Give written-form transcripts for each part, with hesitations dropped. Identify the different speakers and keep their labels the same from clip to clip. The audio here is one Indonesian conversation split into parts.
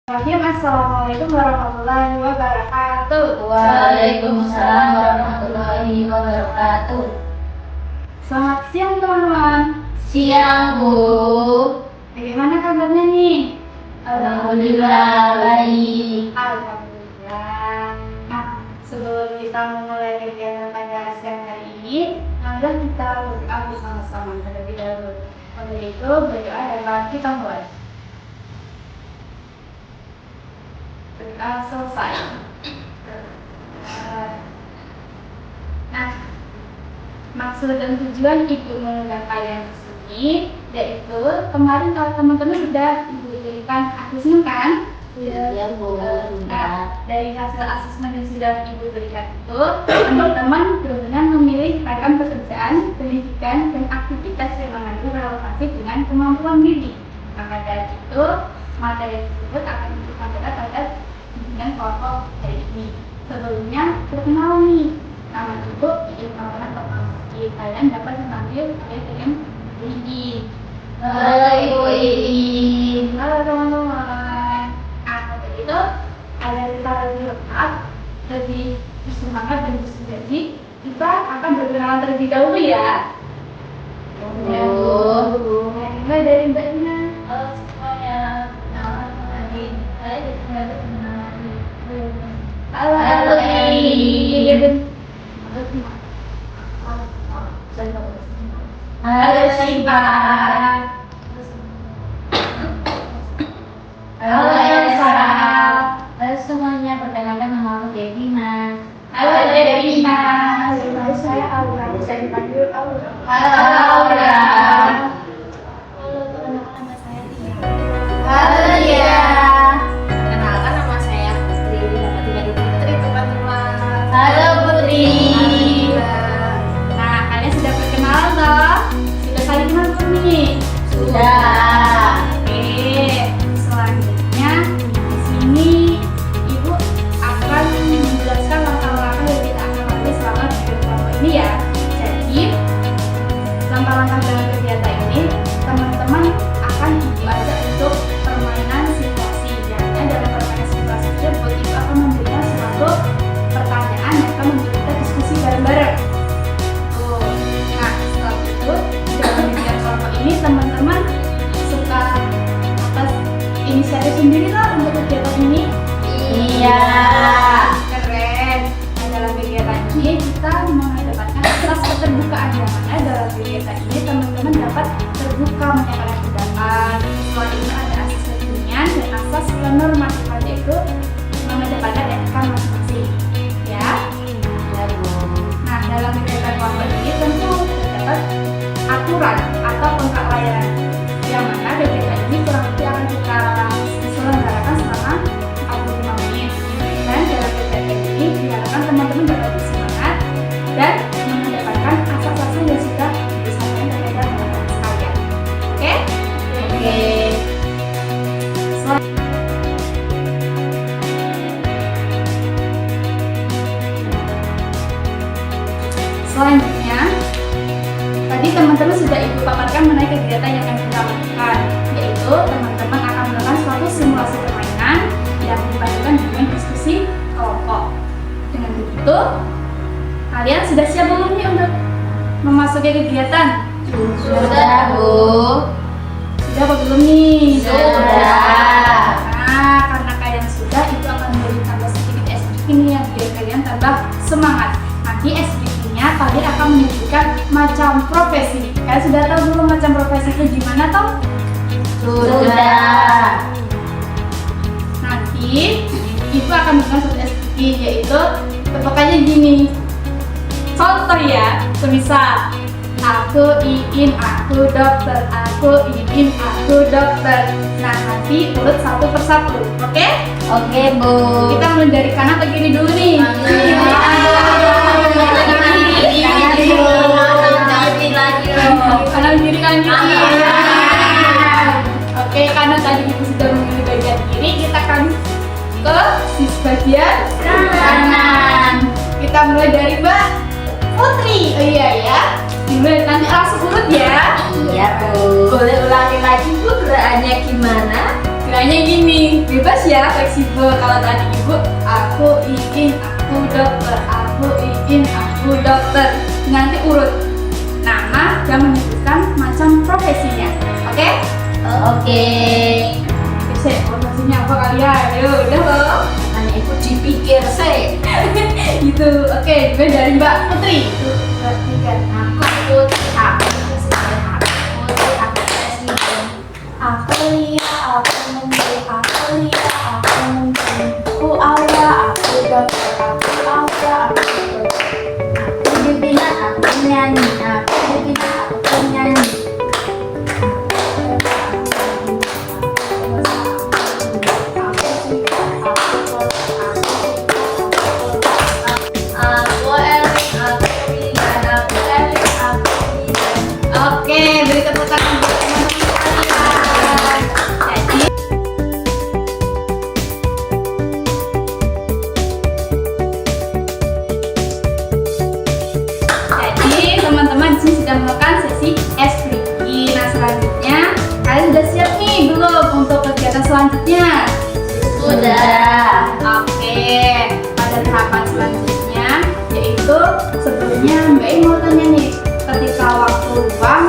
Speaker 1: Assalamualaikum warahmatullahi wabarakatuh.
Speaker 2: Waalaikumsalam warahmatullahi wabarakatuh.
Speaker 1: Selamat siang teman-teman.
Speaker 2: Siang Bu.
Speaker 1: Bagaimana kabarnya nih?
Speaker 2: Alhamdulillah baik.
Speaker 1: Alhamdulillah. Nah, sebelum kita memulai kegiatan pada siang hari ini, mari kita berdoa bersama-sama terlebih dahulu. Untuk itu berdoa adalah kita mulai. Berdoa selesai. Nah, maksud dan tujuan ibu mengundang kalian ke sini yaitu kemarin kalau teman-teman sudah ibu berikan asesmen kan?
Speaker 2: Iya Bu.
Speaker 1: Nah, dari hasil asesmen yang sudah ibu berikan itu, teman-teman berkenan memilih ragam pekerjaan, pendidikan, dan aktivitas yang mengandung relevansi dengan kemampuan diri. Maka dari itu, materi tersebut akan diberikan pada bimbingan kelompok hari ini. Sebelumnya, perkenalan nih. Nama ibu, Maulana Topamski. Kalian dapat memanggil saya dengan Iin.
Speaker 2: Halo Ibu Iin.
Speaker 1: Halo teman-teman. Untuk itu, ada kita lebih bersemangat dan bersinergi. Kita akan berkenalan terlebih dahulu ya.
Speaker 2: Ya Bu.
Speaker 1: Mulai dari Mbak Ina.
Speaker 2: Halo semuanya.
Speaker 1: Halo Iin.
Speaker 2: Halo Syifa. Halo Elsa. Halo semuanya, perkenalkan nama aku Devina.
Speaker 1: Halo Devina. Saya Aura. Bisa dipanggil Aura.
Speaker 2: Halo Aura.
Speaker 3: Halo teman-teman, nama saya Tia.
Speaker 2: Halo Lia.
Speaker 3: Perkenalkan nama saya Putri, dapat tinggal di Putri teman-teman.
Speaker 2: Halo Putri.
Speaker 1: Nah, kalian sudah perkenalan toh? Sudah saling kenal belum nih?
Speaker 2: Sudah.
Speaker 1: Oke, selanjutnya di sini Ibu akan menjelaskan langkah-langkah yang kita akan lalui selama kegiatan ini ya. Jadi, langkah-langkah dalam kegiatan ini teman-teman akan Ibu ajak untuk permainan situasi. Yakni dalam permainan situasi tersebut Ibu akan memberikan suatu pertanyaan yang akan membuat kita diskusi bareng-bareng. Tuh. Nah, setelah itu dalam kegiatan kelompok ini teman-teman suka atas inisiatif sendiri lah untuk kegiatan ini.
Speaker 2: Iya.
Speaker 1: Keren. Nah, dalam kegiatan ini kita mengedepankan asas keterbukaan, yang mana dalam kegiatan ini teman-teman dapat terbuka menyampaikan pendapat. Selain itu ada asas kekinian dan asas kenormatifan, yaitu mengedepankan etika masing-masing. Ya.
Speaker 2: Ya Bu.
Speaker 1: Nah, dalam kegiatan kelompok ini tentu terdapat aturan atau kontrak layanan, yang mana kegiatan ini kurang lebih akan kita selenggarakan selama 45 menit. Dan dalam kegiatan ini diharapkan teman-teman dapat bersemangat dan mengedepankan asas-asas yang sudah disampaikan kepada teman-teman sekalian. Oke?
Speaker 2: Oke.
Speaker 1: Selanjutnya, tadi teman-teman sudah Ibu paparkan mengenai kegiatan yang akan kita lakukan, yaitu teman-teman akan melakukan suatu simulasi permainan yang dipadukan dengan diskusi kelompok. Dengan begitu, kalian sudah siap belum nih untuk memasuki kegiatan?
Speaker 2: Sudah Bu.
Speaker 1: Sudah apa belum nih?
Speaker 2: Sudah.
Speaker 1: Nah, karena kalian sudah, itu akan menjadi tambah sedikit SPK nih yang biar kalian tambah semangat. Nanti SPK-nya kalian akan menyebutkan macam profesi. Kalian sudah tahu dulu macam profesi itu gimana toh?
Speaker 2: Sudah.
Speaker 1: Nanti Ibu akan memberikan satu SPK, yaitu pokoknya gini. Contoh ya, semisal aku Iin, aku dokter, aku Iin, aku dokter. Nah, nanti urut satu persatu, oke?
Speaker 2: Oke Bu.
Speaker 1: Kita mulai dari kanan ke kiri dulu nih. Kanan kiri, kanan kiri. Oke, karena tadi Ibu sudah memilih bagian kiri, kita akan ke sisi bagian kanan. Kita mulai dari Mbak Putri. Oh iya ya. Dimulai nanti langsung urut ya.
Speaker 2: Iya Bu. Boleh ulangi lagi Bu, gerakannya gimana?
Speaker 1: Gerakannya gini, bebas ya, fleksibel. Kalau tadi ibu, aku ingin aku dokter, aku ingin aku dokter. Nanti urut nama dan menyebutkan macam profesinya. Oke?
Speaker 2: Oke.
Speaker 1: Bisa profesinya apa kalian? Yuk, udah loh.
Speaker 3: Hanya itu dipikir sih.
Speaker 1: Gitu. Oke, gue dari Mbak Putri.
Speaker 3: Aku putri, aku presiden, aku putri, aku presiden.
Speaker 2: Aku lihat, aku menteri, aku lihat, aku menteri. Aku aura, aku dokter, aku aura, aku dokter. Aku dibina, aku nyanyi, aku dibina, aku penyanyi.
Speaker 3: Aku Elin, aku Rian, aku Elin, aku Rian.
Speaker 1: Oke, beri tepuk tangan buat teman-teman sekalian. Jadi teman-teman di sini sudah melakukan sesi SPG. Nah selanjutnya kalian sudah siap nih belum untuk kegiatan selanjutnya?
Speaker 3: Sudah.
Speaker 1: Oke, pada tahapan selanjutnya yaitu sebelumnya Mbak Im mau tanya nih, ketika waktu luang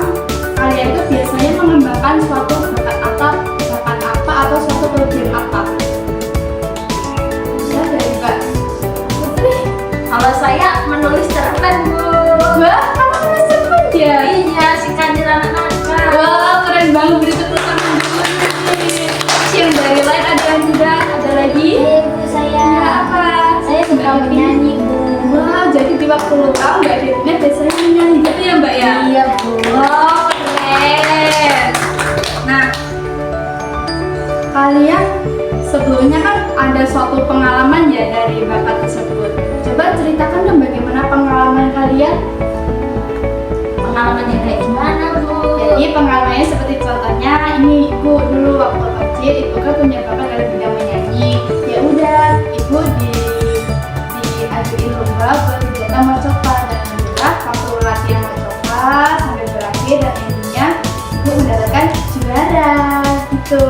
Speaker 1: kalian itu biasanya mengembangkan suatu bakat apa atau suatu kelebihan apa? Bisa dari Mbak Putri?
Speaker 3: Kalau saya menulis cerpen, Bu.
Speaker 1: Wah, kamu nulis cerpen ya?
Speaker 3: Iya, si Kanjil anak-anak.
Speaker 1: Wah, keren banget, beri tepuk tangan dulu nih. Yang dari lain ada yang juga, ada lagi?
Speaker 2: Ibu
Speaker 1: Ya, apa?
Speaker 2: saya suka menyanyi, Bu.
Speaker 1: Wah, jadi di waktu luang Mbak Devina biasanya menyanyi gitu ya Mbak ya?
Speaker 2: Iya, Bu.
Speaker 1: Wow, keren. Nah, kalian sebelumnya kan ada suatu pengalaman ya dari bakat tersebut. Coba ceritakan dong bagaimana pengalaman kalian.
Speaker 3: Pengalaman yang kayak gimana, Bu?
Speaker 1: Jadi pengalamannya seperti contohnya ini ibu dulu waktu kecil ibu kan punya bakat dalam bidang menyanyi. Ya udah, ibu diajuin lomba buat kegiatan Mocopa dan alhamdulillah waktu latihan Mocopa sampai berakhir dan intinya ibu mendapatkan juara gitu.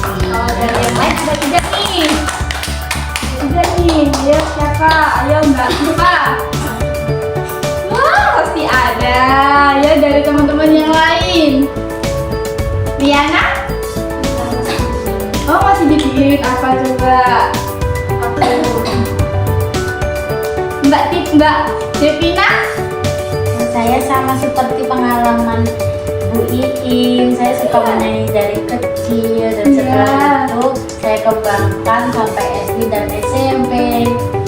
Speaker 1: Kalau dari yang lain ada tidak nih? Tidak nih, ayo siapa? Ayo Mbak Siapa? Wah, pasti ada ya dari teman-teman yang lain. Liana? Oh, masih dipikirin apa coba? Mbak Devina?
Speaker 2: Saya sama seperti pengalaman Bu Iin, saya suka menyanyi dari kecil dan setelah itu saya kembangkan sampai SD dan SMP.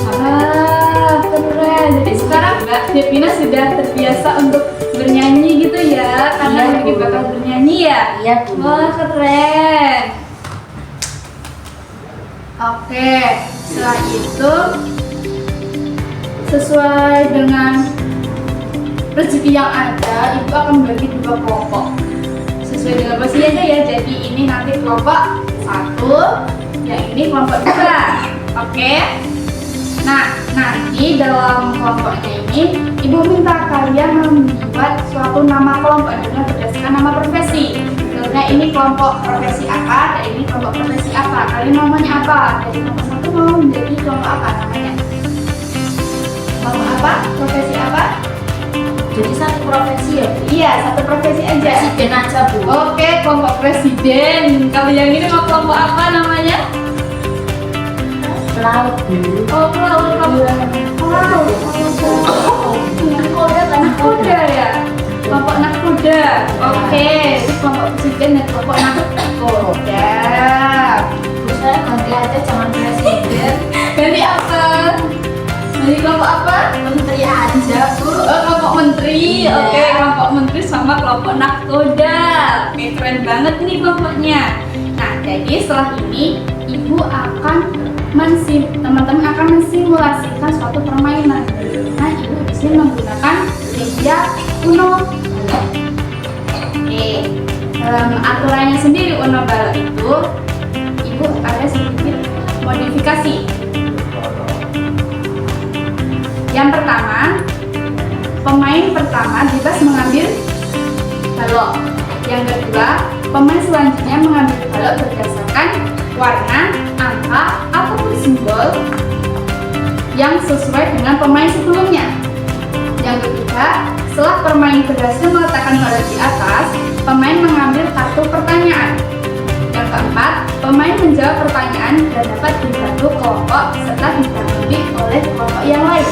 Speaker 1: Ah, keren. Jadi sekarang Mbak Devina sudah terbiasa untuk bernyanyi gitu ya, karena
Speaker 2: Iya,
Speaker 1: memiliki
Speaker 2: Bu.
Speaker 1: bakat bernyanyi ya.
Speaker 2: Iya, Bu.
Speaker 1: Wah, keren. Oke, setelah itu sesuai dengan rezeki yang ada, ibu akan bagi dua kelompok sesuai dengan posisi aja ya. Jadi ini nanti kelompok 1, yang ini kelompok 2. Oke. Nah, nanti dalam kelompoknya ini ibu minta kalian membuat suatu nama kelompok dengan berdasarkan nama profesi. Misalnya ini kelompok profesi apa, dan ini kelompok profesi apa. Kalian namanya apa? Dari kelompok 1 mau menjadi kelompok apa namanya? Kelompok apa? Profesi apa?
Speaker 3: Jadi satu profesi ya, Bu?
Speaker 1: Iya, satu profesi aja.
Speaker 3: Presiden aja, Bu.
Speaker 1: Oke, kelompok presiden. Kalau yang ini mau kelompok apa namanya?
Speaker 2: Pelaut, Bu.
Speaker 1: Oh, pelaut. Nakoda ya? Kelompok nakoda. Oke, ini kelompok presiden dan kelompok nakoda.
Speaker 3: Bu, saya ganti aja jangan presiden.
Speaker 1: Ganti apa? Jadi kelompok apa?
Speaker 3: Menteri aja, Bu.
Speaker 1: Oh, kelompok menteri.
Speaker 3: Iya.
Speaker 1: Oke, kelompok menteri sama kelompok nakoda. Oke, keren banget nih kelompoknya. Nah, jadi setelah ini ibu akan teman-teman akan mensimulasikan suatu permainan. Nah, ibu di sini menggunakan media Uno. Oke, dalam aturannya sendiri Uno Balok itu, ibu ada sedikit modifikasi. Yang pertama, pemain pertama bebas mengambil balok. Yang kedua, pemain selanjutnya mengambil balok berdasarkan warna, angka, ataupun simbol yang sesuai dengan pemain sebelumnya. Yang ketiga, setelah pemain berhasil meletakkan balok di atas, pemain mengambil kartu pertanyaan. Yang keempat, pemain menjawab pertanyaan dan dapat dibantu kelompok serta didampingi oleh kelompok yang lain.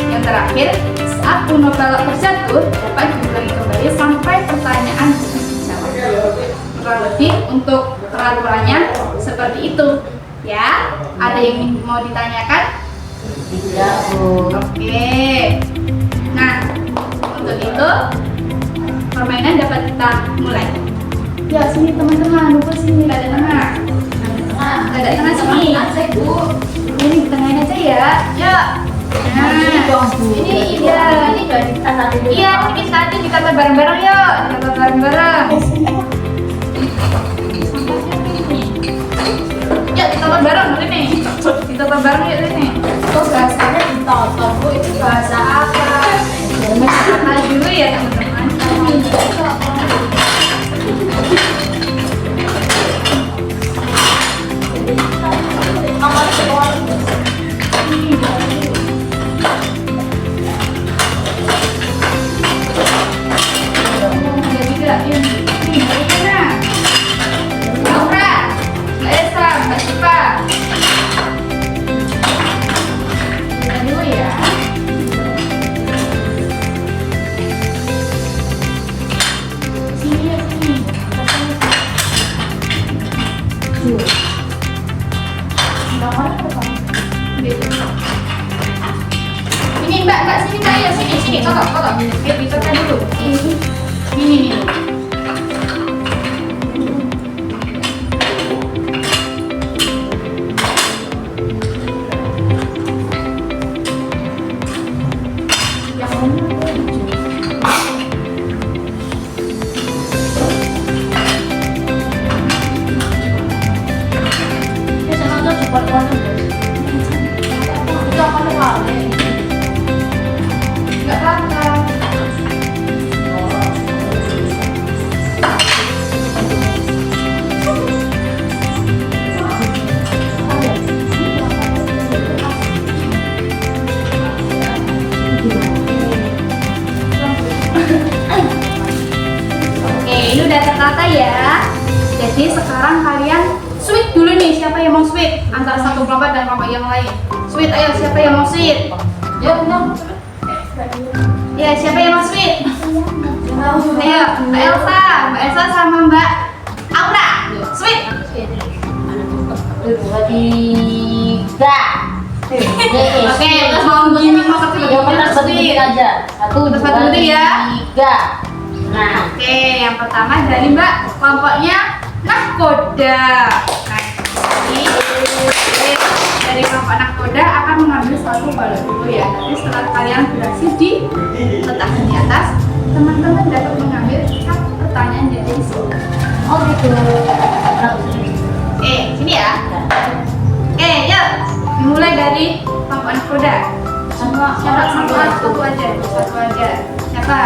Speaker 1: Yang terakhir, saat kuno balok terjatuh, dapat diulangi kembali sampai pertanyaan habis dijawab. Kurang lebih untuk peraturannya seperti itu. Ya, ada yang mau ditanyakan?
Speaker 3: Tidak, Bu.
Speaker 1: Oke. Nah, untuk itu permainan dapat kita mulai. Ya, sini teman-teman, lupa sini ada tengah. Ada tengah sini.
Speaker 3: Bu.
Speaker 1: Ini di tengahin aja ya. Ya. Nah, ini iya.
Speaker 3: Ini udah ditata dulu.
Speaker 1: Iya, ini tadi ditata bareng-bareng yuk. Ditata bareng-bareng. Ya, ditata bareng ini. Ditata bareng yuk ini.
Speaker 3: Kok bahasanya ditata, Bu? Itu bahasa apa?
Speaker 1: Nah, dulu ya teman-teman. Ada tiga ini. Ini dari mana? Laura, Mbak Esa, Mbak Siva. Kita dulu ya. Sini ya, sini. Ini Mbak sini Mbak ya, sini, kotak. Bisa kan dulu. Ini. Nggak apa-apa. Oke, ini udah tertata ya. Jadi sekarang kalian sweet dulu nih. Siapa yang mau sweet antara satu kelompok dan kelompok yang lain? Sweet, ayo siapa yang mau sweet? Ya, siapa yang mau sweet? Ayo, Mbak Elsa sama Mbak Aura. Sweet.
Speaker 3: 1, 2, 3.
Speaker 1: Oke, terus mau gimmick mau kecil
Speaker 3: Yang benar satu aja. 1, 2,
Speaker 1: Satu dulu ya.
Speaker 3: 3. Nah,
Speaker 1: Oke, yang pertama dari Mbak kelompoknya Nahkoda. Nah, ini dari kelompok Nahkoda akan mengambil satu balok dulu ya. Nanti setelah kalian berhasil diletakkan di atas, teman-teman dapat mengambil satu pertanyaan dari sini.
Speaker 3: oh gitu.
Speaker 1: Sini ya. Yuk, dimulai dari kelompok Nahkoda. Satu aja. Siapa?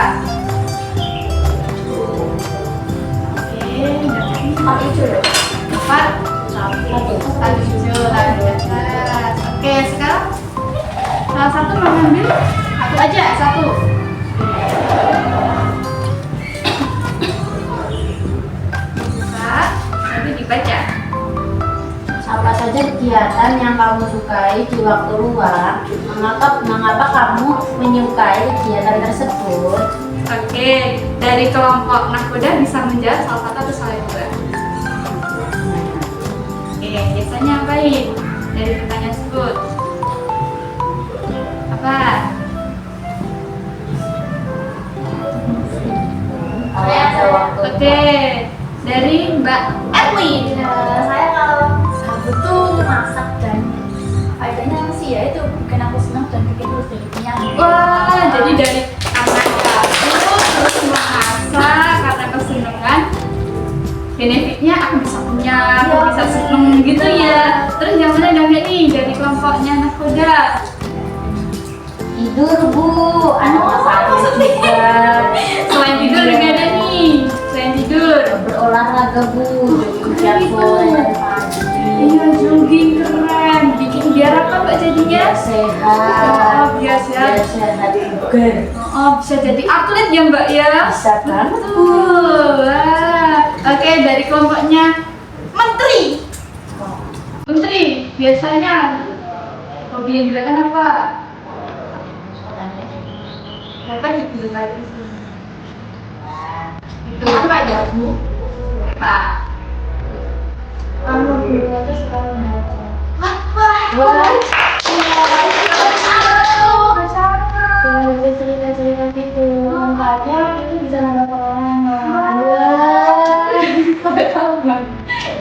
Speaker 3: Empat hijau loh.
Speaker 1: 4 tadi hijau lagi di atas. Oke, sekarang salah satu mengambil satu aja, satu. Nanti dibaca.
Speaker 3: Apa saja kegiatan yang kamu sukai di waktu luang? Mengapa kamu menyukai kegiatan tersebut?
Speaker 1: Oke, dari kelompok Nahkoda bisa menjawab salah satu atau salah dua. Oke, biasanya ngapain dari pertanyaan tersebut? Apa?
Speaker 3: Kalau ada waktu.
Speaker 1: Oke, dari Mbak Erwin.
Speaker 2: Saya kalau sabut tuh masak dan faedahnya sih ya itu bikin aku senang dan bikin terus jadi kenyang.
Speaker 1: Wah, jadi dari anak dapur terus masak karena kesenangan, benefitnya aku bisa kenyang, aku bisa seneng gitu ya. Terus yang mana yang nih dari kelompoknya Nahkoda?
Speaker 3: Tidur, Bu. Saya juga.
Speaker 1: Selain tidur juga ada nih. Selain tidur
Speaker 3: berolahraga, Bu. Tiap sore dan pagi.
Speaker 1: Iya, jogging keren. Bikin biar apa Mbak jadinya?
Speaker 3: Sehat.
Speaker 1: Biar sehat.
Speaker 3: Biar sehat bugar.
Speaker 1: Oh, bisa jadi atlet ya Mbak ya?
Speaker 3: Bisa banget.
Speaker 1: Wah. Oke, dari kelompoknya Menteri. Menteri, biasanya hobi yang dilakukan apa? Apa gitu lagi? Itu apa ya Bu? Pak.
Speaker 2: Kamu dulu suka membaca.
Speaker 1: Wah.
Speaker 2: Dengan cerita-cerita itu, makanya itu bisa nambah pengalaman.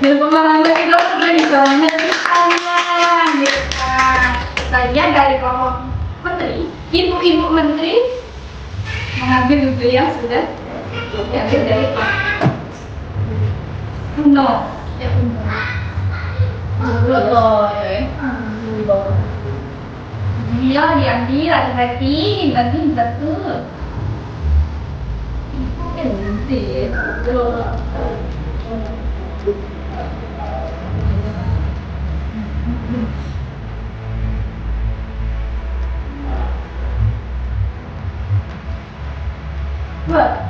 Speaker 1: Dan pengalaman itu keren banget ceritanya. Saya dari kelompok menteri, ibu-ibu menteri mengambil itu yang sudah diambil dari Uno. Dulu loh, dia diambil hati-hati, nanti betul. Nanti betul. Wah.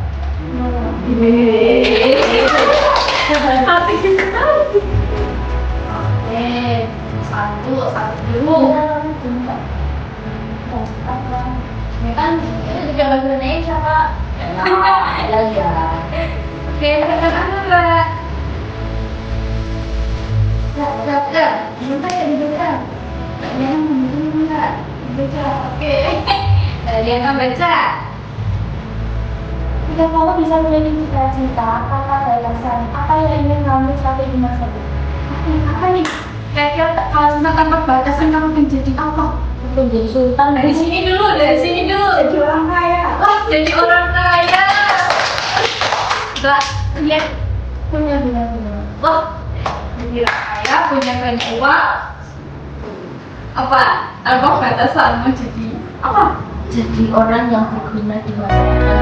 Speaker 1: Hati kita. Oke, satu dulu.
Speaker 2: Ya kan itu juga bahasa Indonesia Kak.
Speaker 3: Ya.
Speaker 1: Oke, sekarang Mbak. Daftar, minta ya dibaca. Dia nggak baca. Oke. Dia nggak baca.
Speaker 2: Jika kamu bisa menjadi cita-cita, kakak gagasan, apa yang ingin kamu capai di masa depan?
Speaker 1: Apa nih? Kayaknya kalau tanpa batasan kamu menjadi apa?
Speaker 3: Menjadi sultan.
Speaker 1: Dari sini dulu.
Speaker 2: Jadi orang kaya.
Speaker 1: Wah, jadi orang kaya. Enggak, lihat.
Speaker 2: Punya benar-benar.
Speaker 1: Wah, jadi orang kaya, punya banyak uang. Apa? Tanpa batasan mau jadi apa?
Speaker 3: Jadi orang yang berguna di masyarakat.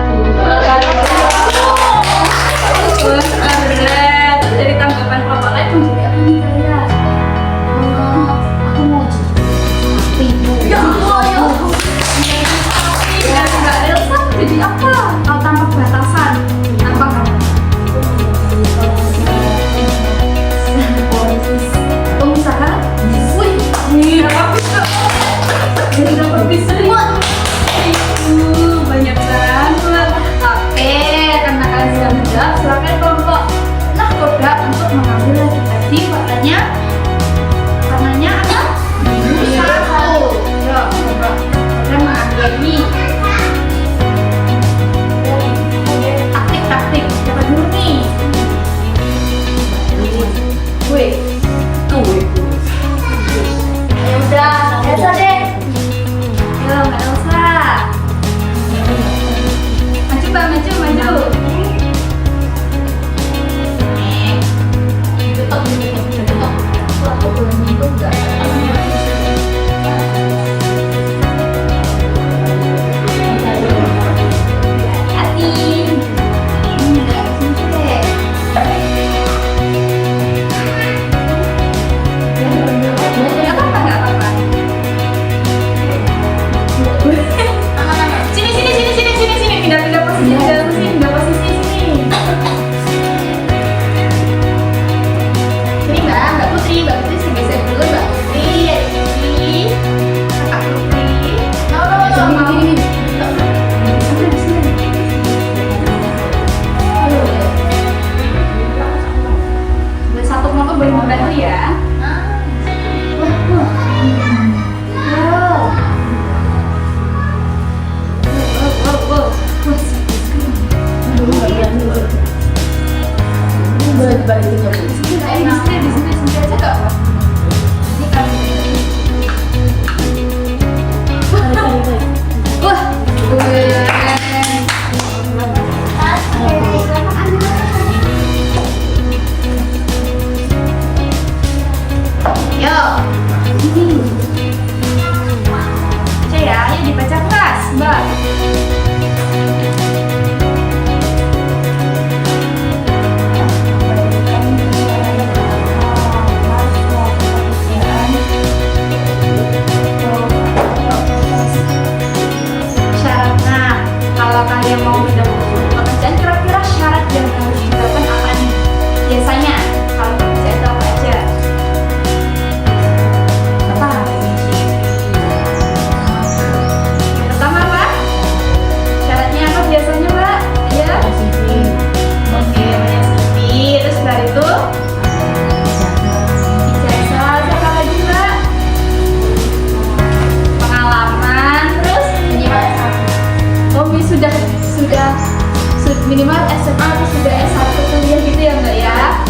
Speaker 1: Keren. Dari tanggapan Bapak lain menjadi apa nih kaya?
Speaker 3: Aku mau jadi ibu.
Speaker 1: Ya Allah, ya Allah. Dan Mbak Elsa jadi apa? Kalau tanpa batasan, tanpa kamu. Pengusaha? Wih, dapat bisa. Jadi dapat bisa. Banyak banget. Oke, karena kalian sudah menjawab, silakan kelompok nahkoda untuk mengambil lagi tadi warnanya apa? Satu. Ya, coba. Kalian mengambil ini. Taktik. Siapa dulu nih? Gue. Ya udah, Elsa deh. Yo, Mbak Elsa. Maju, Mbak, maju. Tutup. Aku belum itu enggak. Hati. Enggak sini deh. Enggak apa-apa. Sini. Pindah posisi. Pindah posisi sini. Sini Mbak Putri geser dulu Mbak Putri. Kakak Putri. Mau. Sini. Satu kelompok boleh membantu ya. Di sini aja nggak apa? Ini kan. Wah, yo, baca ya, ayo dibaca keras, Mbak. biasanya kalau bisa itu apa aja? Apa? Yang pertama apa? Syaratnya apa biasanya Mbak? Ya? Oke, banyak CV. Terus setelah itu ijazah, apa lagi Mbak? Pengalaman, terus oh minimal SMA atau sudah S1 kuliah gitu ya Mbak ya?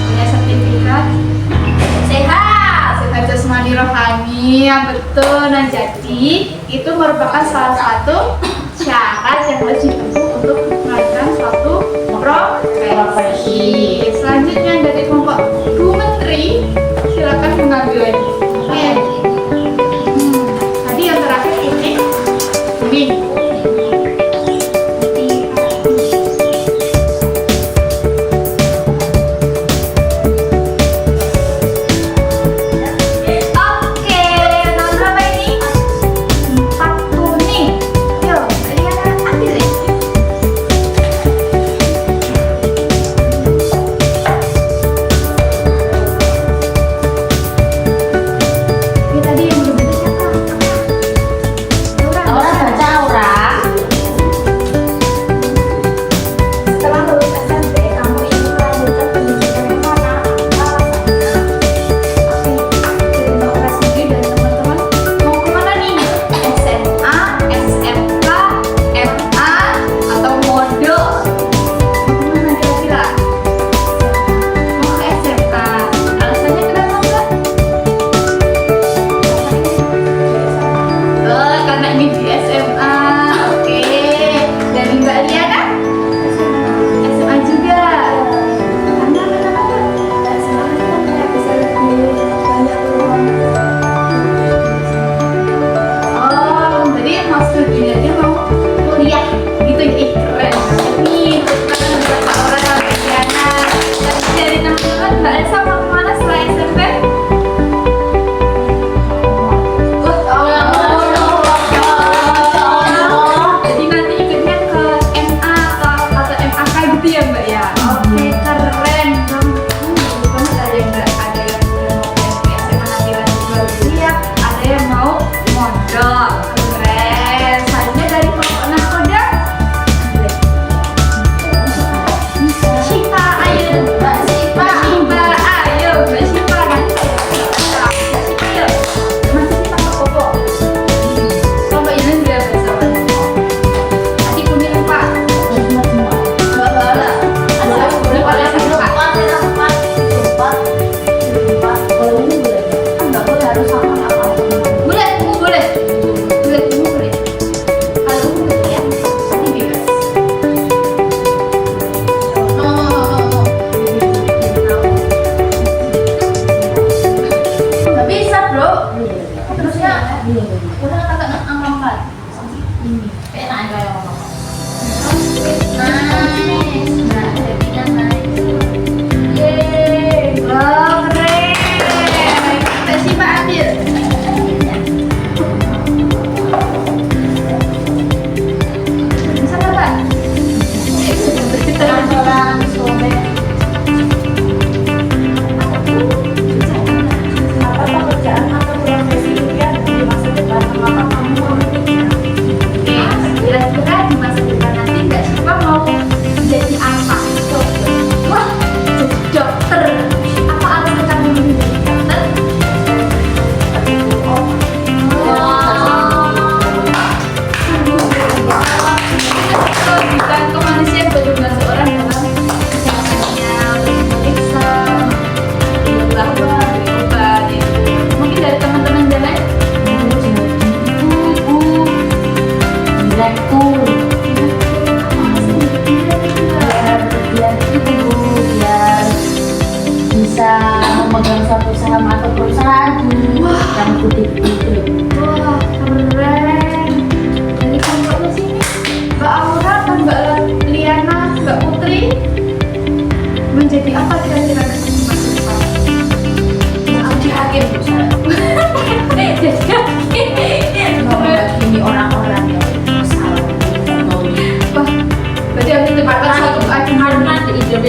Speaker 1: Punya sertifikat sehat jasmani rohani, yang betul. Nah jadi itu merupakan salah satu syarat yang harus ditempuh untuk melakukan suatu profesi. Selanjutnya dari kelompok Bu Menteri, silakan mengambil lagi. Oke. Tadi yang terakhir ini kuning. Oke, nomor berapa ini? 4 kuning. Yuk, kalian ambil ya.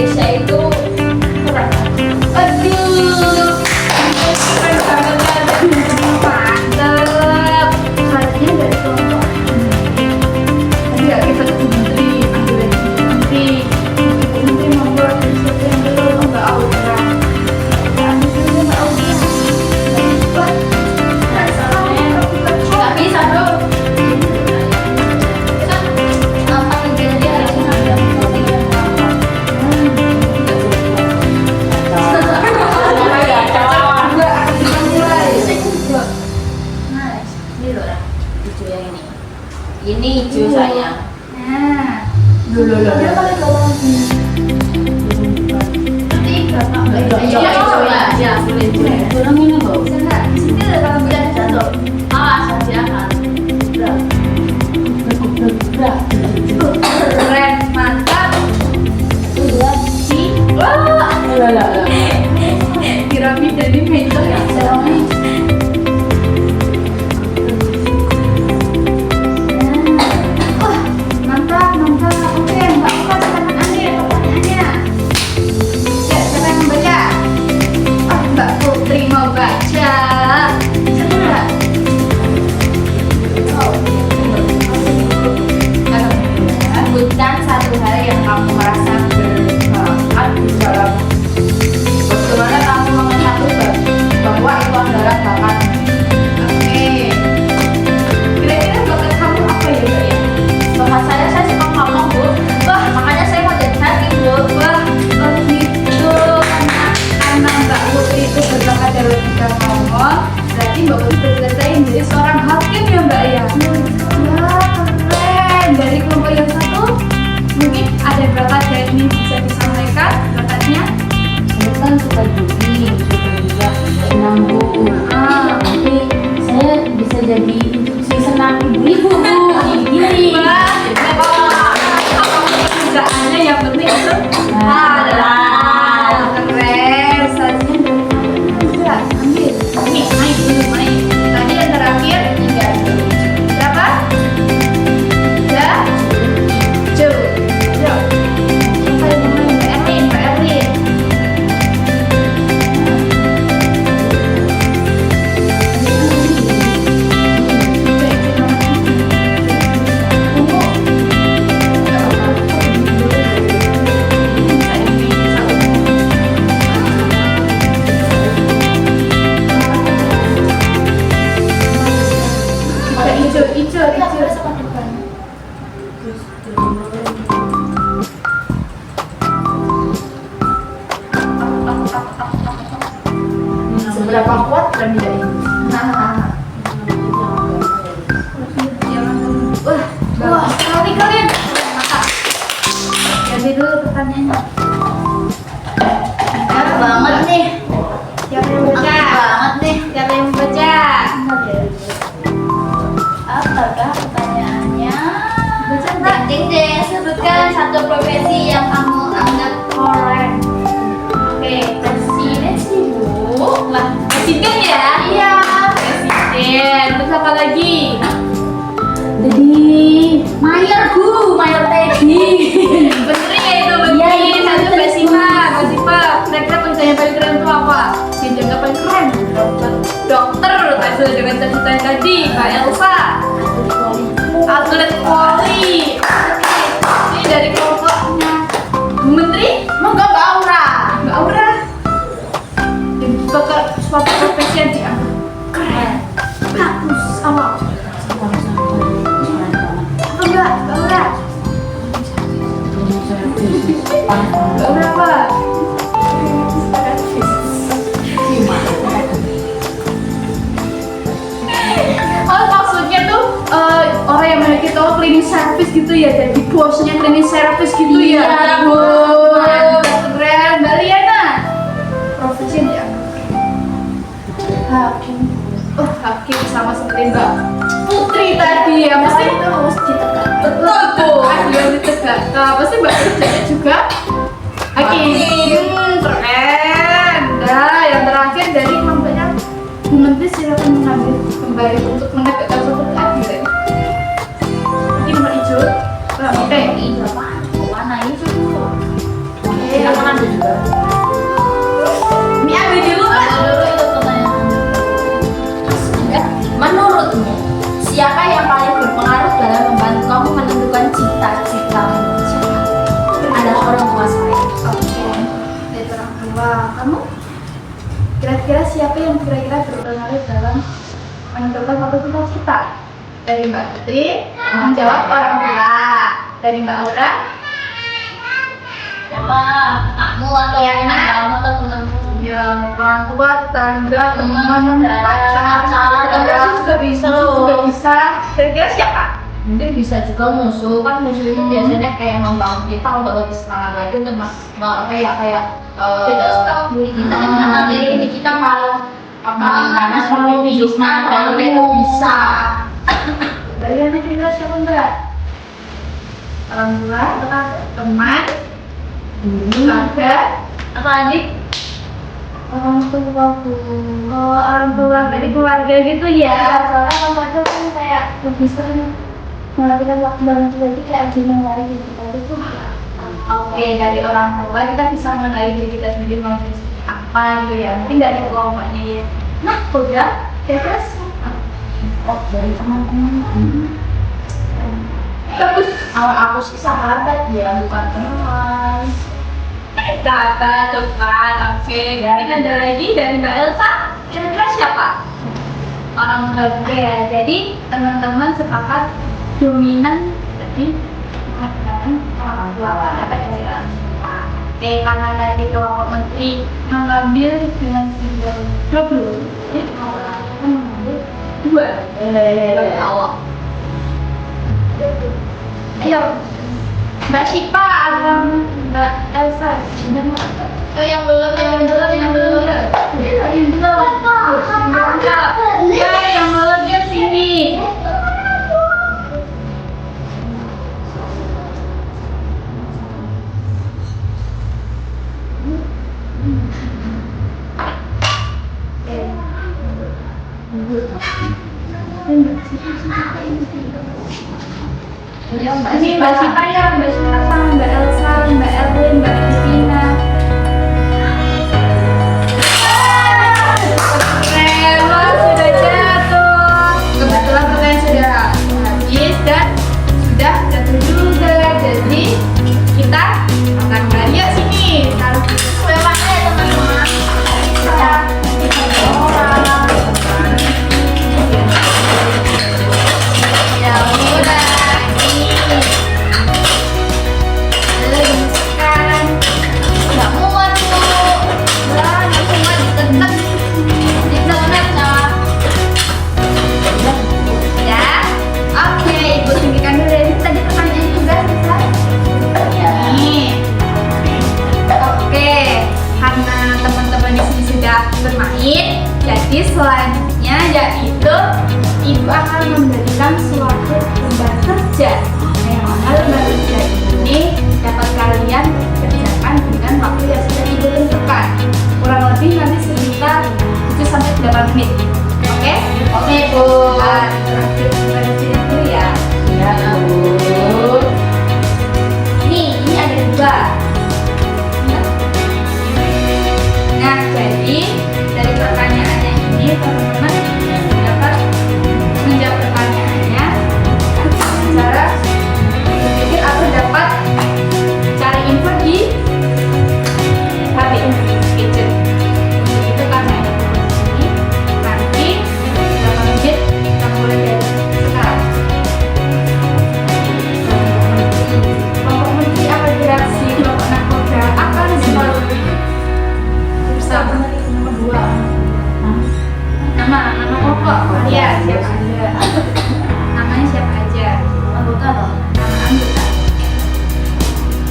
Speaker 3: Indonesia itu kurang.
Speaker 1: Aduh, keren banget ya, dari menteri mantep. Selanjutnya dari kelompok tadi ya kita ke menteri, ambil lagi menteri. Menteri membuat sesuatu yang belum Mbak Aura. Ambil dulu Mbak Aura. Wah, nggak salah ya,
Speaker 3: Nggak bisa bro. Kan apa yang jadi harusnya ada yang ini hijau sayang.
Speaker 1: nah,
Speaker 2: Dia pakai galang ini.
Speaker 1: tiga Pak.
Speaker 3: Iya hijau ya, ya boleh boleh. Kurang ini loh.
Speaker 1: Bisa nggak? Di sini ada kalau
Speaker 3: Udah jatuh. Awas hati-hati.
Speaker 1: keren, mantap. Wah, piramida ini mental ya. Wah, mantap, mantap. Oke, Mbak Oka silakan ambil pertanyaannya. Ya, siapa yang membaca? Oh, Mbak Putri mau baca. Bisa nggak?
Speaker 3: Sebutkan satu hal yang kamu merasa bermanfaat di dalam. Bagaimana kamu mengetahui bahwa itu adalah bakat?
Speaker 1: Oke. Kira-kira bakat kamu apa ya, Mbak ya?
Speaker 3: Bakat saya suka ngomong bu. Wah makanya saya mau jadi hakim bu.
Speaker 1: Wah, oh gitu. Karena Mbak Putri itu berbakat dalam bidang ngomong, berarti Mbak Putri bercita menjadi seorang hakim ya, Mbak ya? Wah, keren. Dari kelompok yang satu, mungkin ada bakat yang ini bisa disampaikan bakatnya?
Speaker 3: Saya kan suka jogging, suka juga senam bu. Nanti saya bisa jadi instruksi senam ibu-ibu bu. Gini.
Speaker 1: Wah, apa pekerjaannya yang penting itu halal. Keren. Selanjutnya dari ambil. Nih, main dulu main. Tadi yang terakhir 3. Berapa? 3. Siapa yang mau main? Mbak Erlin, Mbak Erlin.
Speaker 2: Seberapa kuat piramida ini?
Speaker 1: Wah, sekali kalian. Mantap. Ganti dulu pertanyaannya.
Speaker 3: Enak banget nih.
Speaker 1: Siapa yang
Speaker 3: Enak
Speaker 1: baca?
Speaker 3: banget nih.
Speaker 1: Siapa yang baca?
Speaker 3: Apakah pertanyaannya?
Speaker 1: Baca Mbak.
Speaker 3: Ding ding, sebutkan satu profesi yang kamu anggap keren.
Speaker 1: Oke, presiden sih Bu. Lah, presiden ya? Iya, presiden. Terus apa lagi?
Speaker 3: Jadi mayor bu, mayor Teddy.
Speaker 1: Menteri ya itu
Speaker 3: Iya,
Speaker 1: menteri.
Speaker 3: itu
Speaker 1: Satu
Speaker 3: menteri.
Speaker 1: Mbak Sipa. Kira-kira pekerjaan yang paling keren itu apa? Yang dianggap paling keren? Dokter. Sesuai dengan cita-cita tadi. Mbak Elsa. Atlet voli. Ini dari kelompoknya menteri.
Speaker 3: Moga Mbak Aura.
Speaker 1: Mbak Aura. Yang suatu profesi yang dianggap keren. Bagus. Apa? Apa Mbak? Mbak Aura? Mbak Aura apa? Oh maksudnya tuh orang yang memiliki toko cleaning service gitu ya, jadi bosnya cleaning service gitu ya.
Speaker 3: Iya,
Speaker 1: Bu.
Speaker 3: mantap.
Speaker 1: Keren. Mbak Liana, profesi yang dianggap hakim. Oh hakim sama seperti Mbak Putri tadi ya, pasti
Speaker 2: itu harus ditegakkan.
Speaker 1: betul tuh. Yang ditegakkan, pasti Mbak Putri juga hakim. Keren. Nah yang terakhir dari kelompoknya Bu Menteri silakan mengambil kembali untuk menegakkan suatu keadilan. Ini nomor hijau. Oke.
Speaker 3: Ini apaan? Warna hijau.
Speaker 1: Oke.
Speaker 3: kita makan juga.
Speaker 1: Ini ambil dulu kan?
Speaker 3: Dulu itu pertanyaan. Menurutmu, siapa yang paling berpengaruh dalam membantu kamu menentukan cita-citamu? Adalah orang tua saya.
Speaker 1: Oke, dari orang tua. Kamu? Kira-kira siapa yang kira-kira berpengaruh dalam menentukan satu cita-cita? Dari Mbak Putri, menjawab orang tua. Dari Mbak Aura,
Speaker 3: Siapa? Kamu atau kamu atau temanmu?
Speaker 1: ya orang tua, tetangga, teman, pacar,
Speaker 3: juga bisa loh.
Speaker 1: juga bisa. Kira-kira siapa?
Speaker 3: Mungkin bisa juga musuh, kan musuh itu biasanya kayak membangun kita untuk lebih semangat lagi untuk kayak bully kita nanti ini kita malah karena selalu hidupnya kalau itu bisa.
Speaker 1: Dari kira siapa enggak? Orang tua, teman, tetangga,
Speaker 3: Apa adik?
Speaker 2: Orang tua bu.
Speaker 1: oh orang tua dari keluarga gitu ya.
Speaker 2: Soalnya kalau itu kan kayak lebih sering melakukan waktu dalam jadi kayak lebih menarik gitu. Tadi tuh
Speaker 1: Oke, dari orang tua kita bisa mengenali diri kita sendiri mau jadi apa gitu ya. Mungkin dari kelompoknya ya. Nah, udah, terus
Speaker 3: Dari teman-teman.
Speaker 1: bagus.
Speaker 3: Awal aku sih sahabat ya, bukan teman.
Speaker 1: Tata, depan, oke. Ini ada lagi dari Mbak Elsa. Kira-kira siapa? Orang oke ya. Jadi teman-teman sepakat dominan. Jadi orang tua dapat dari orang tua. Oke, karena nanti kelompok menteri mengambil dengan single double. Jadi mengambil dua.
Speaker 3: Awal.
Speaker 1: Ayo, Mbak Syifa atau Mbak Elsa?
Speaker 3: Yang belum.
Speaker 1: Ya, yang belum dia sini. Ini Mbak Syifa ya, Mbak Syifa sama Mbak Elsa, Mbak Erwin, Mbak Divina. Keren, wah, sudah jatuh. Kebetulan pertanyaan sudah habis dan sudah jatuh juga. Jadi kita akan kembali yuk sini. Kalau
Speaker 3: Memang ya teman-teman.
Speaker 1: kita orang. Ya udah, ini. Sekarang
Speaker 3: Nggak muat tuh.
Speaker 1: lah, aku mau ditekan.
Speaker 3: Di donat nah.
Speaker 1: Ya, oke, ibu tinggikan dulu ya. Ini tadi pertanyaan juga selesai. Nih, oke, karena teman-teman di sini sudah bermain, jadi selanjutnya yaitu ibu akan memberikan suatu lembar kerja. Yang mana lembar kerja ini dapat kalian kerjakan dengan waktu yang sudah ibu tentukan. Kurang lebih nanti sekitar 7-8 menit. Oke?
Speaker 3: Oke Bu.
Speaker 1: Nah, terakhir kerja dulu ya.
Speaker 3: Ya Bu.
Speaker 1: Ini ada dua. Nah, jadi dari pertanyaannya ini teman-teman dapat menjawab pertanyaannya dengan cara berpikir atau dapat cari info di HP gadget. Untuk itu karena ada di sini, nanti 8 menit kita mulai dari sekarang. Kelompok menteri akan beraksi, kelompok nakoda akan selalu bersama. Nama pokok kalian siapa aja? Namanya siapa aja?
Speaker 3: Anggota loh.
Speaker 1: Nama anggota?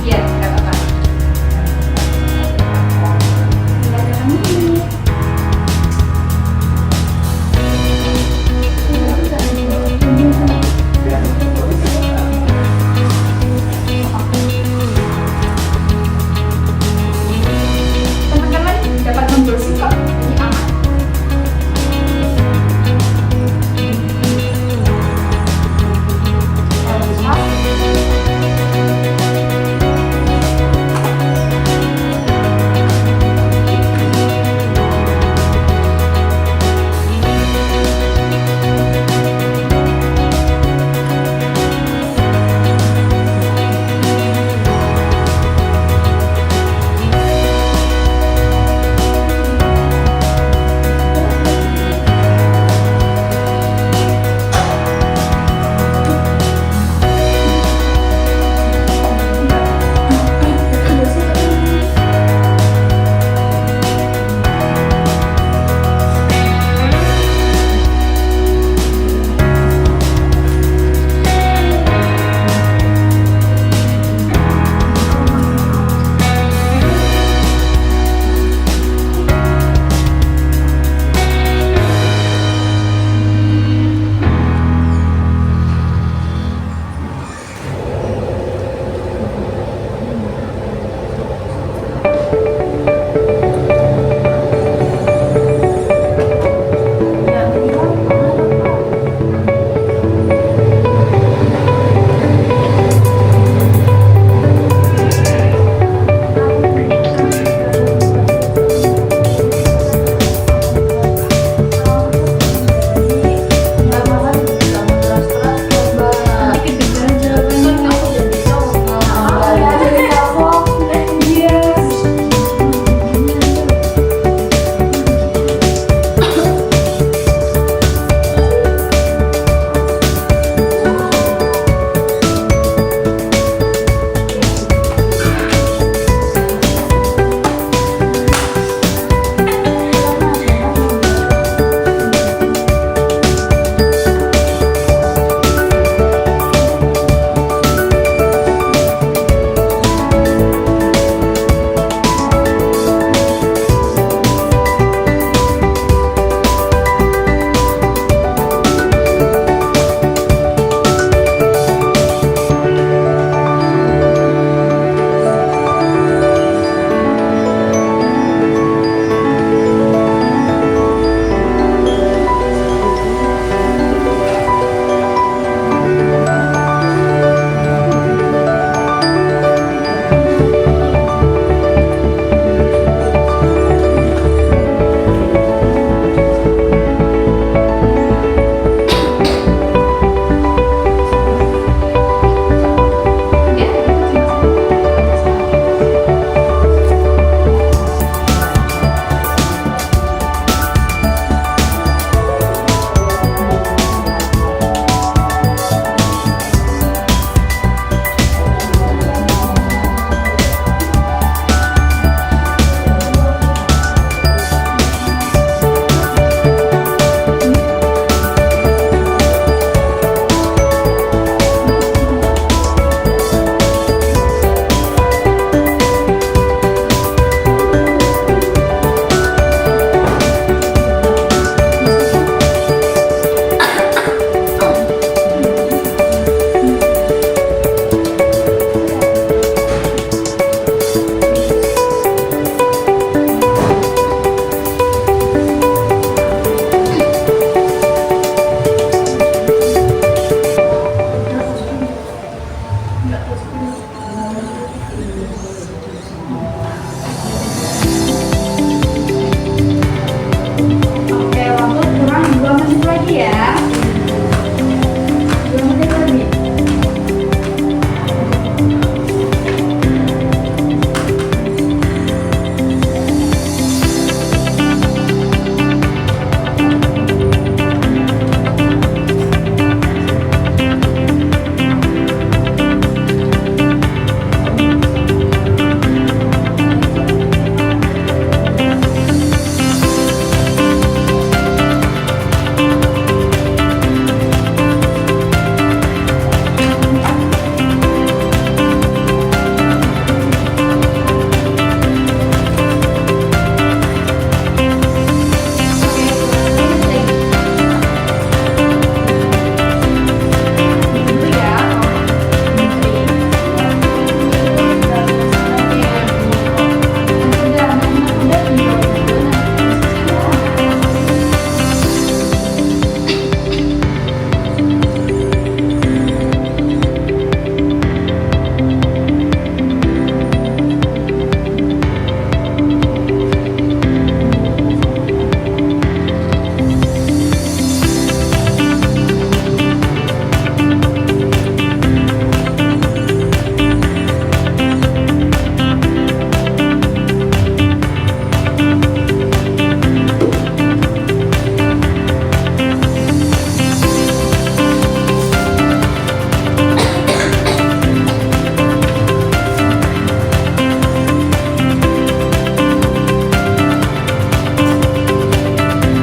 Speaker 1: Iya, tidak apa-apa. Tidak ada kami. Teman-teman dapat membersih kok, ini aman. Oke, waktu kurang 2 menit lagi ya. 2 menit lagi.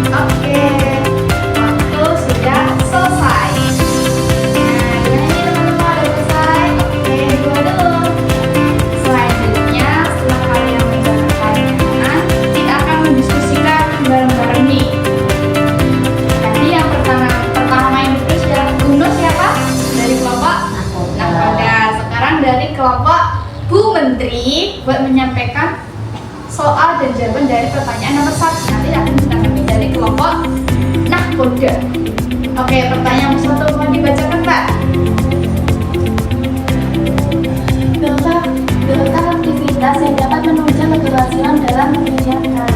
Speaker 1: Oke, waktu sudah selesai. Nah, gimana nih teman-teman, udah selesai? Oke, dua dulu. Selanjutnya, setelah kalian menjawab pertanyaan, kita akan mendiskusikan bareng-bareng nih. Tadi yang pertama yang ditulis adalah Guno siapa? Dari kelompok Nakoda. Sekarang dari kelompok Bu Menteri buat menyampaikan soal dan jawaban dari pertanyaan nomor 1. Nanti akan ditanggapi dari kelompok Nakoda. Oke, pertanyaan nomor 1 mau dibacakan, Pak?
Speaker 2: Daftar aktivitas yang dapat menunjang keberhasilan dalam mengerjakan,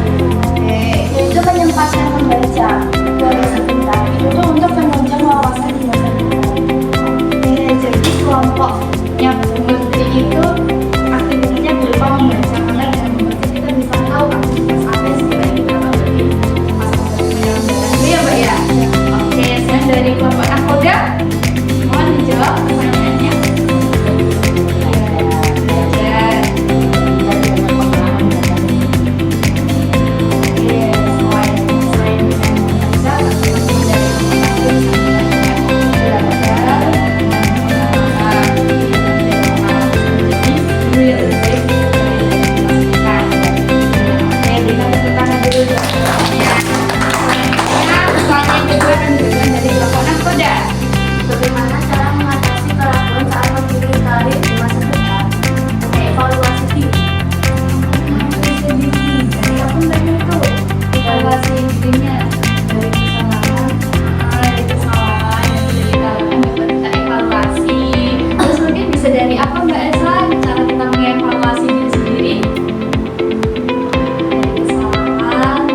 Speaker 2: yaitu menyempatkan membaca, belajar sebentar, itu untuk menunjang wawasan di masa depan.
Speaker 1: Oke, jadi kelompoknya Bu Menteri itu aktivitasnya berupa membaca benar dan membaca. Kita bisa tahu aktivitas apa yang sebenarnya kita lakukan di masa yang mendatang. Ya, Mbak ya. Oke, sekarang dari kelompok Nakoda, mohon dijawab pertanyaannya. Belajar. Oke, selain bisa teman-teman dari
Speaker 2: Bagaimana cara mengatasi keraguan saat memilih karir di masa depan? Evaluasi diri.
Speaker 1: Jadi aku tanya tuh evaluasi dirinya dari kesalahan, yang sudah kita lakukan dapat kita evaluasi. Terus mungkin bisa dari apa Mbak Elsa cara kita mengevaluasi diri sendiri? Dari kesalahan,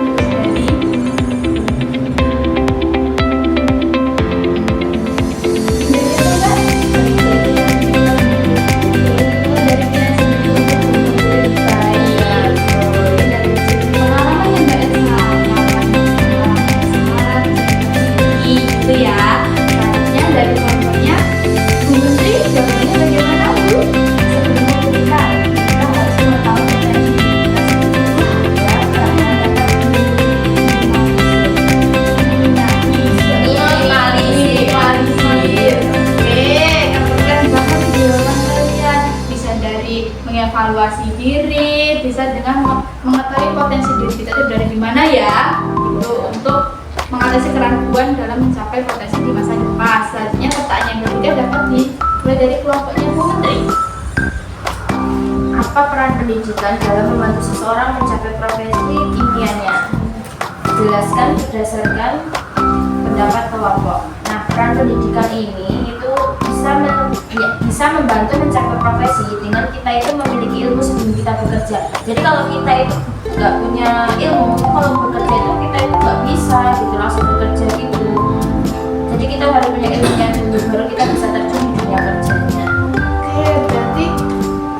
Speaker 1: mengevaluasi diri, bisa dengan mengetahui potensi diri kita itu berada di mana ya, itu untuk mengatasi keraguan dalam mencapai potensi di masa depan. Selanjutnya pertanyaan yang ketiga dapat dimulai dari kelompoknya Bu Menteri.
Speaker 2: Apa peran pendidikan dalam membantu seseorang mencapai profesi impiannya? Jelaskan berdasarkan pendapat kelompok. Nah, peran pendidikan ini itu bisa membantu mencapai profesi dengan kita bekerja. Jadi kalau kita itu nggak punya ilmu, kalau bekerja itu kita itu nggak bisa gitu langsung bekerja gitu. Jadi kita harus punya ilmunya dulu baru kita bisa terjun di dunia kerjanya.
Speaker 1: Oke, berarti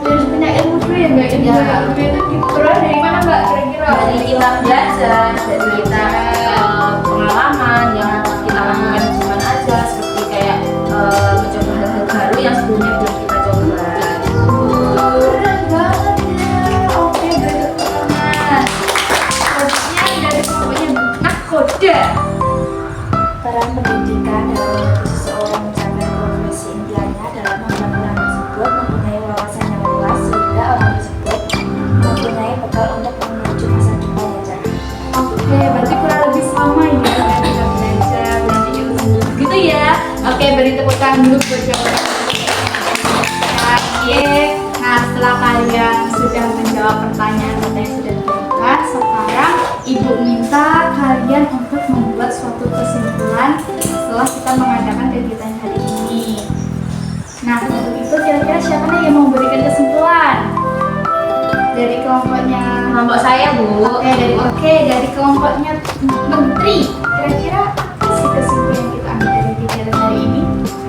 Speaker 1: harus punya ilmu dulu ya mbak. Ilmu
Speaker 2: Ya.
Speaker 1: itu diperoleh dari mana mbak kira-kira?
Speaker 2: Dari kita belajar, dari kita pengalaman yang kita lakukan di zaman aja, seperti kayak mencoba hal-hal baru yang sebelumnya belum kita coba.
Speaker 1: Keren banget ya. Oke, berarti pertama selanjutnya dari kelompoknya nakoda.
Speaker 2: Peran pendidikan dalam membantu seseorang mencapai profesi impiannya adalah membuat orang tersebut mempunyai wawasan yang luas sehingga orang tersebut mempunyai bekal untuk menuju masa depan ya jadi.
Speaker 1: Oke, berarti kurang lebih sama ya dengan kita belajar nanti ilmu gitu ya. Oke, beri tepuk tangan dulu buat jawaban. Nah, setelah kalian sudah menjawab pertanyaan yang sudah diberikan, sekarang ibu minta kalian untuk membuat suatu kesimpulan setelah kita mengadakan kegiatan hari ini. Nah, untuk itu kira-kira siapa nih yang mau memberikan kesimpulan? Dari kelompoknya
Speaker 2: Kelompok saya Bu.
Speaker 1: dari kelompoknya menteri. Kira-kira apa sih kesimpulan yang kita ambil dari kegiatan hari ini?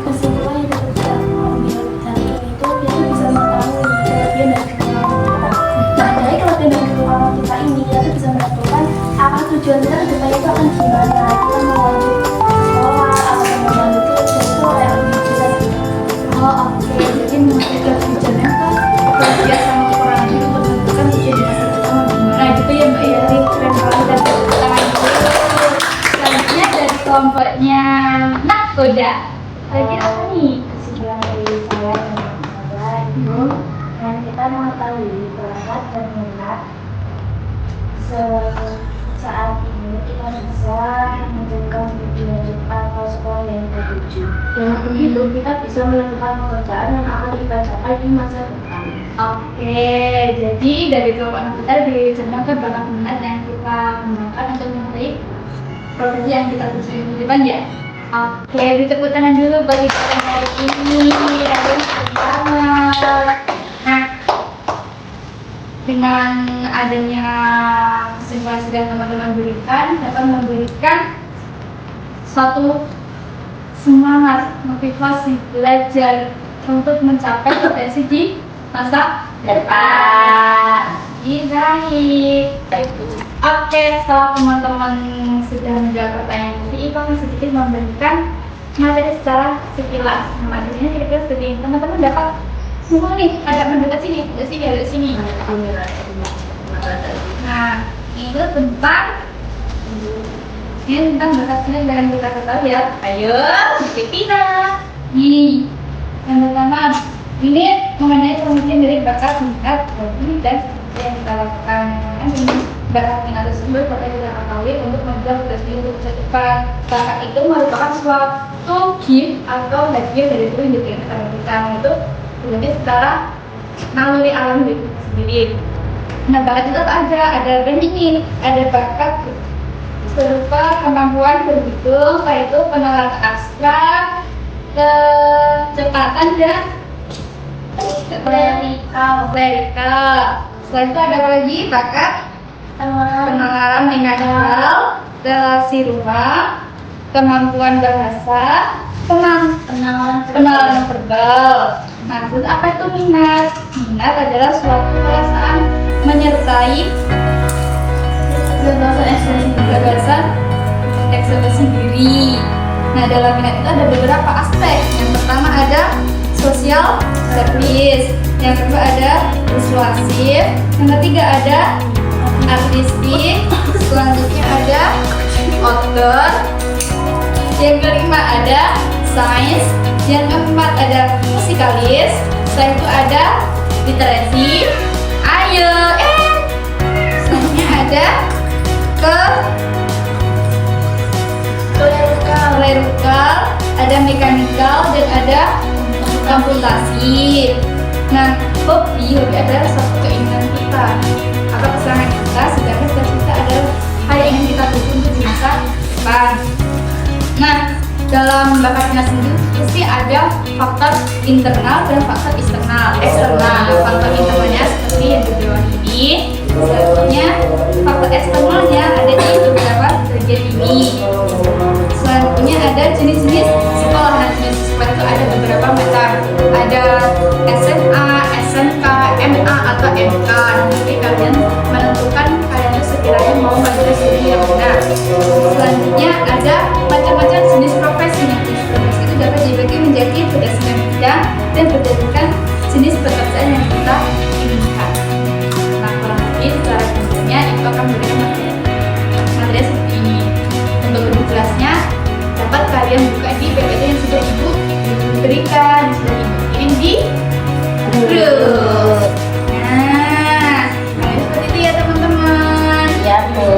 Speaker 2: Kesimpulan yang dapat kita ambil dari ini itu kita bisa mengetahui kelebihan dan kekurangan kita. Nah dari kelebihan dan kekurangan kita ini kita tuh bisa menentukan apa tujuan kita ke depannya itu akan gimana. Kita mau lanjut sekolah atau mau lanjut kerja itu kayak lebih bisa gitu.
Speaker 1: Oh oke, jadi memiliki tujuannya kan kelebihan sama kekurangan itu untuk menentukan tujuan di masa depan mau gimana gitu ya mbak ya. Keren banget dan tepuk tangan dulu. Selanjutnya dari kelompoknya nakoda. Kira-kira apa nih?
Speaker 2: Kesimpulan dari saya dan teman-teman itu dan kita mengetahui bakat dan minat saat ini kita bisa menentukan tujuan depan atau sekolah yang kita tuju. Dengan begitu kita bisa menentukan pekerjaan yang akan kita capai di masa depan.
Speaker 1: Oke, jadi dari kelompok anak kita dicenangkan bakat minat yang kita gunakan untuk mencari profesi yang kita tuju di depan ya. Oke, ditepuk tangan dulu bagi kita hari ini. Ada yang pertama. Nah, dengan adanya kesimpulan sudah teman-teman berikan, dapat memberikan suatu semangat, motivasi belajar untuk mencapai potensi di masa depan. Baik. Oke, setelah teman-teman sudah menjawab pertanyaan tadi, kami sedikit memberikan materi secara sekilas. Materinya kira-kira seperti ini. Teman-teman dapat semua nih, ada mendekat sini, ada sini. Nah, itu tentang bakat minat dan kita ketahui ya. Ayo, Pina. Yang pertama, ini mengenai pengertian dari bakat minat, hobi dan yang kita lakukan. Bakat minat tersebut dapat kita ketahui untuk membuat prestasi untuk masa depan. Bakat itu merupakan suatu gift atau hadiah dari Tuhan yang diberikan kepada kita itu jadi secara naluri alam itu sendiri. Nah, bakat itu ada ini, ada bakat berupa kemampuan berhitung, yaitu penalaran abstrak, kecepatan dan klerikal. Selain itu ada apa lagi? Bakat penalaran mekanikal, relasi ruang, kemampuan bahasa, penalaran verbal. Nah, terus apa itu minat? Minat adalah suatu perasaan menyertai gagasan ekspresi diri. Nah, dalam minat itu ada beberapa aspek. Yang pertama ada social service, yang kedua ada persuasif, yang ketiga ada artistik, selanjutnya ada outdoor, yang kelima ada sains, yang keempat ada musikalis, setelah itu ada literasi, selanjutnya ada klerikal, ada mekanikal, dan ada komputasi. Nah, hobi adalah suatu keinginan kita atau kesenangan kita, sedangkan cita-cita adalah hal yang ingin kita tuju untuk di masa depan. Nah, dalam bakat minat sendiri pasti ada faktor internal dan faktor eksternal. Faktor internalnya seperti yang MK. Nanti kalian menentukan kalian tuh sekiranya mau ngambil studi yang mana. Selanjutnya ada macam-macam jenis profesi. Jenis profesi itu dapat dibagi menjadi berdasarkan bidang dan berdasarkan jenis pekerjaan yang kita inginkan. Nah, kurang lebih secara gambarnya itu akan memberikan materi seperti ini. Untuk lebih jelasnya dapat kalian buka di PPT yang sudah ibu berikan, sudah ibu kirim di grup. Nah, seperti itu ya teman-teman.
Speaker 3: Ya, Bu.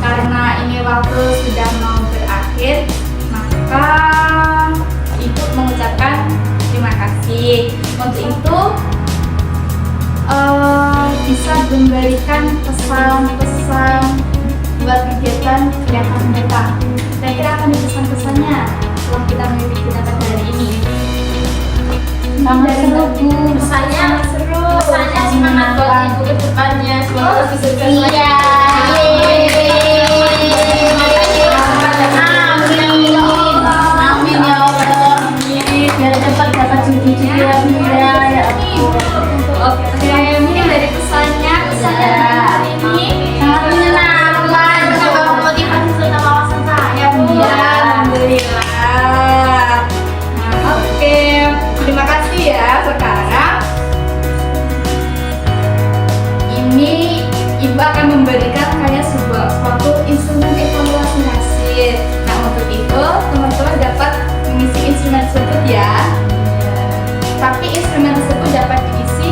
Speaker 1: Karena ini waktu sudah mau berakhir, maka ibu mengucapkan terima kasih. Untuk itu bisa memberikan pesan-pesan buat kegiatan mendatang. Kira-kira akan dipesan-pesannya setelah kita mengikuti kegiatan hari ini.
Speaker 3: Sangat seru, Bu.
Speaker 1: Pesannya seru.
Speaker 3: Pesannya semangat buat ibu ke depannya. Semoga sukses.
Speaker 2: Iya.
Speaker 3: Amin ya Allah. Biar cepat dapat cucu-cucu yang muda ya Allah.
Speaker 1: Oke, mungkin dari pesannya hari ini
Speaker 3: Sangat menyenangkan. Juga memotivasi serta wawasan saya, Bu.
Speaker 1: ya, alhamdulillah. Nah, oke, terima kasih ya. Sekarang ini ibu akan memberikan kalian suatu instrumen evaluasi hasil. Nah, untuk itu teman-teman dapat mengisi instrumen tersebut ya. Tapi instrumen tersebut dapat diisi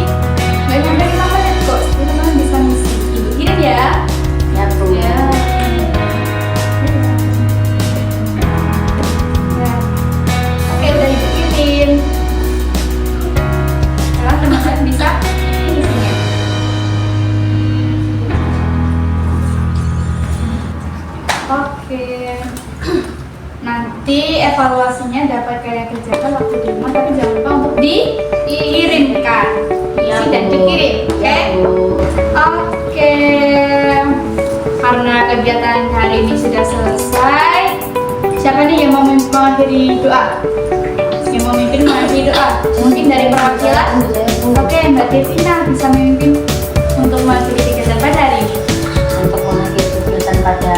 Speaker 1: nggak sampai 5 menit kok. Teman-teman bisa ngisi. Ibu kirim ya.
Speaker 3: Ya, Bu.
Speaker 1: Ya. Ya. Oke, udah ibu kirim. Sekarang teman-teman bisa ngisinya. Oke. Nanti evaluasinya dapat kalian kerjakan waktu di rumah, tapi jangan lupa untuk dikirimkan.
Speaker 3: Ya,
Speaker 1: Isi dan
Speaker 3: Bu.
Speaker 1: dikirim, oke?
Speaker 3: Ya, Bu.
Speaker 1: Oke. Karena kegiatan hari ini sudah selesai, siapa nih yang mau mengakhiri doa? Yang mau memimpin mengakhiri doa? Mungkin dari perwakilan? Oke, Mbak Devina bisa memimpin untuk mengakhiri kegiatan pada hari ini.
Speaker 3: Untuk mengakhiri kegiatan pada